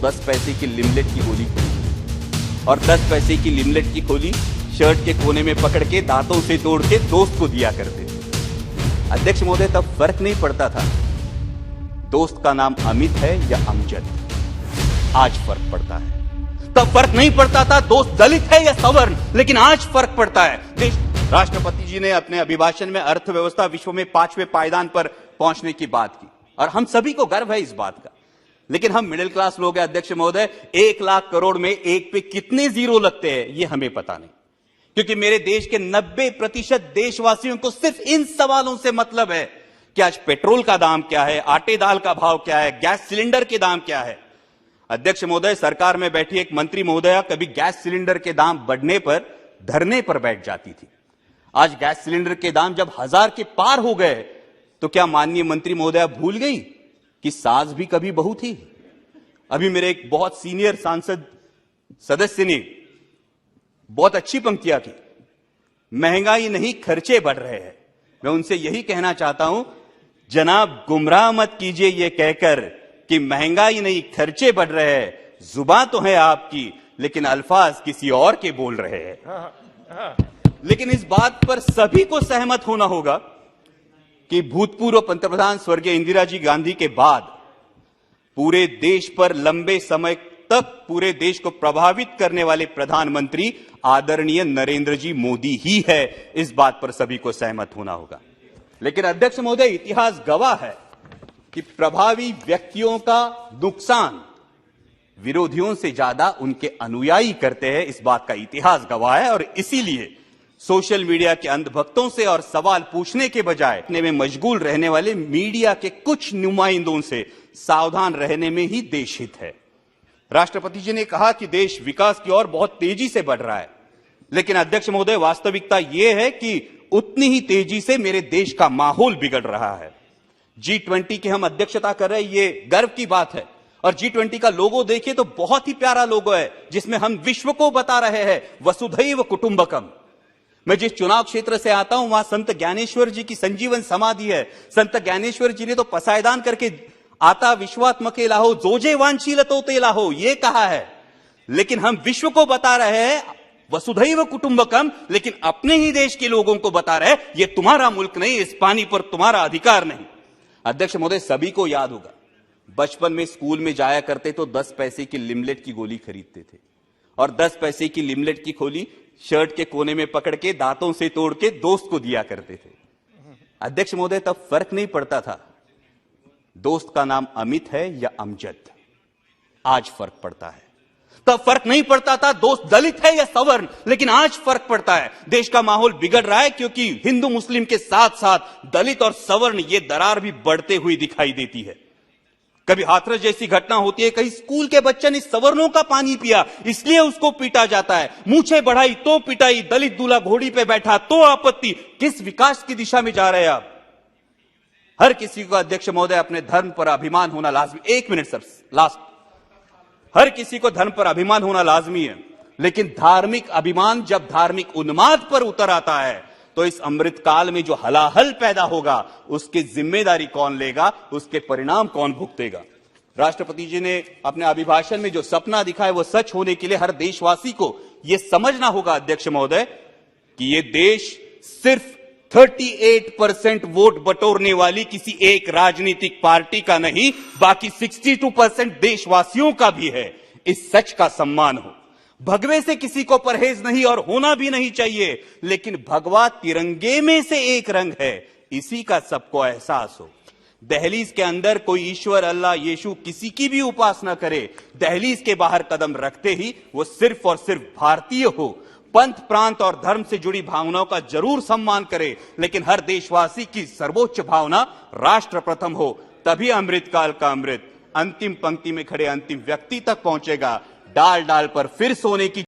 10 पैसे की लिमलेट की गोली खोली और 10 पैसे की लिमलेट की गोली शर्ट के कोने में पकड़ के दांतों से तोड़ के दोस्त को दिया करते थे। अध्यक्ष महोदय, तब फर्क नहीं पड़ता था दोस्त का नाम अमित है या अमजद। आज फर्क पड़ता है। तब फर्क नहीं पड़ता था दोस्त दलित है या सवर्ण, लेकिन आज फर्क पड़ता है। राष्ट्रपति जी ने अपने अभिभाषण में अर्थव्यवस्था विश्व में 5वें पायदान पर पहुंचने की बात की और हम सभी को गर्व है इस बात का। लेकिन हम मिडिल क्लास लोग हैं अध्यक्ष महोदय, 1 लाख करोड़ में एक पे कितने जीरो लगते हैं ये हमें पता नहीं, क्योंकि मेरे देश के 90% देशवासियों को सिर्फ इन सवालों से मतलब है कि आज पेट्रोल का दाम क्या है, आटे दाल का भाव क्या है, गैस सिलेंडर के दाम क्या है। अध्यक्ष महोदय, सरकार में बैठी एक मंत्री महोदया कभी गैस सिलेंडर के दाम बढ़ने पर धरने पर बैठ जाती थी। आज गैस सिलेंडर के दाम जब 1000 के पार हो गए तो क्या माननीय मंत्री महोदया भूल गई कि सास भी कभी बहू थी। अभी मेरे एक बहुत सीनियर सांसद सदस्य ने बहुत अच्छी पंक्तियां की, महंगाई नहीं खर्चे बढ़ रहे हैं। मैं उनसे यही कहना चाहता हूं, जनाब गुमराह मत कीजिए ये कहकर कि महंगाई नहीं खर्चे बढ़ रहे हैं। जुबान तो है आपकी लेकिन अल्फाज किसी और के बोल रहे हैं। लेकिन इस बात पर सभी को सहमत होना होगा कि भूतपूर्व पंतप्रधान स्वर्गीय इंदिरा जी गांधी के बाद पूरे देश पर लंबे समय तक पूरे देश को प्रभावित करने वाले प्रधानमंत्री आदरणीय नरेंद्र जी मोदी ही है। इस बात पर सभी को सहमत होना होगा। लेकिन अध्यक्ष महोदय, इतिहास गवाह है कि प्रभावी व्यक्तियों का नुकसान विरोधियों से ज्यादा उनके अनुयायी करते हैं। इस बात का इतिहास गवाह है और इसीलिए सोशल मीडिया के अंधभक्तों से और सवाल पूछने के बजाय अपने में मशगूल रहने वाले मीडिया के कुछ नुमाइंदों से सावधान रहने में ही देश हित है। राष्ट्रपति जी ने कहा कि देश विकास की ओर बहुत तेजी से बढ़ रहा है, लेकिन अध्यक्ष महोदय, वास्तविकता यह है कि उतनी ही तेजी से मेरे देश का माहौल बिगड़ रहा है। G20 की हम अध्यक्षता कर रहे हैं, ये गर्व की बात है। और G20 का लोगो देखिए तो बहुत ही प्यारा लोगो है, जिसमें हम विश्व को बता रहे हैं वसुधैव कुटुंबकम। मैं जिस चुनाव क्षेत्र से आता हूं वहां संत ज्ञानेश्वर जी की संजीवन समाधि है। संत ज्ञानेश्वर जी ने तो पसायदान करके आता विश्वात्मके लाहो जोजे वांछीलतो ते लाहो ये कहा है, लेकिन हम विश्व को बता रहे हैं वसुधैव कुटुंबकम, लेकिन अपने ही देश के लोगों को बता रहे हैं ये तुम्हारा मुल्क नहीं, इस पानी पर तुम्हारा अधिकार नहीं। अध्यक्ष महोदय, सभी को याद होगा बचपन में स्कूल में जाया करते तो 10 पैसे की लिमलेट की गोली खरीदते थे और 10 पैसे की लिमलेट की गोली शर्ट के कोने में पकड़ के दांतों से तोड़ के दोस्त को दिया करते थे। अध्यक्ष महोदय, तब फर्क नहीं पड़ता था दोस्त का नाम अमित है या अमजद। आज फर्क पड़ता है। तब फर्क नहीं पड़ता था दोस्त दलित है या सवर्ण, लेकिन आज फर्क पड़ता है। देश का माहौल बिगड़ रहा है क्योंकि हिंदू मुस्लिम के साथ साथ दलित और सवर्ण ये दरार भी बढ़ते हुई दिखाई देती है। कभी हाथरस जैसी घटना होती है, कहीं स्कूल के बच्चे ने सवर्णों का पानी पिया इसलिए उसको पीटा जाता है, मूछें बढ़ाई तो पिटाई, दलित दूल्हा घोड़ी पे बैठा तो आपत्ति। किस विकास की दिशा में जा रहे हैं आप? हर किसी को अध्यक्ष महोदय अपने धर्म पर अभिमान होना लाजमी। 1 मिनट सर, लास्ट। हर किसी को धर्म पर अभिमान होना लाजमी है, लेकिन धार्मिक अभिमान जब धार्मिक उन्माद पर उतर आता है तो इस अमृत काल में जो हलाहल पैदा होगा उसकी जिम्मेदारी कौन लेगा, उसके परिणाम कौन भुगतेगा। राष्ट्रपति जी ने अपने अभिभाषण में जो सपना दिखाया वो सच होने के लिए हर देशवासी को यह समझना होगा अध्यक्ष महोदय कि यह देश सिर्फ 38% वोट बटोरने वाली किसी एक राजनीतिक पार्टी का नहीं, बाकी 62% देशवासियों का भी है। इस सच का सम्मान हो। भगवे से किसी को परहेज नहीं और होना भी नहीं चाहिए, लेकिन भगवा तिरंगे में से एक रंग है, इसी का सबको एहसास हो। दहलीज के अंदर कोई ईश्वर, अल्लाह, यीशु किसी की भी उपासना करे, दहलीज के बाहर कदम रखते ही वो सिर्फ और सिर्फ भारतीय हो। पंथ, प्रांत और धर्म से जुड़ी भावनाओं का जरूर सम्मान करे, लेकिन हर देशवासी की सर्वोच्च भावना राष्ट्र प्रथम हो। तभी अमृतकाल का अमृत अंतिम पंक्ति में खड़े अंतिम व्यक्ति तक पहुंचेगा। डाल डाल पर फिर सोने की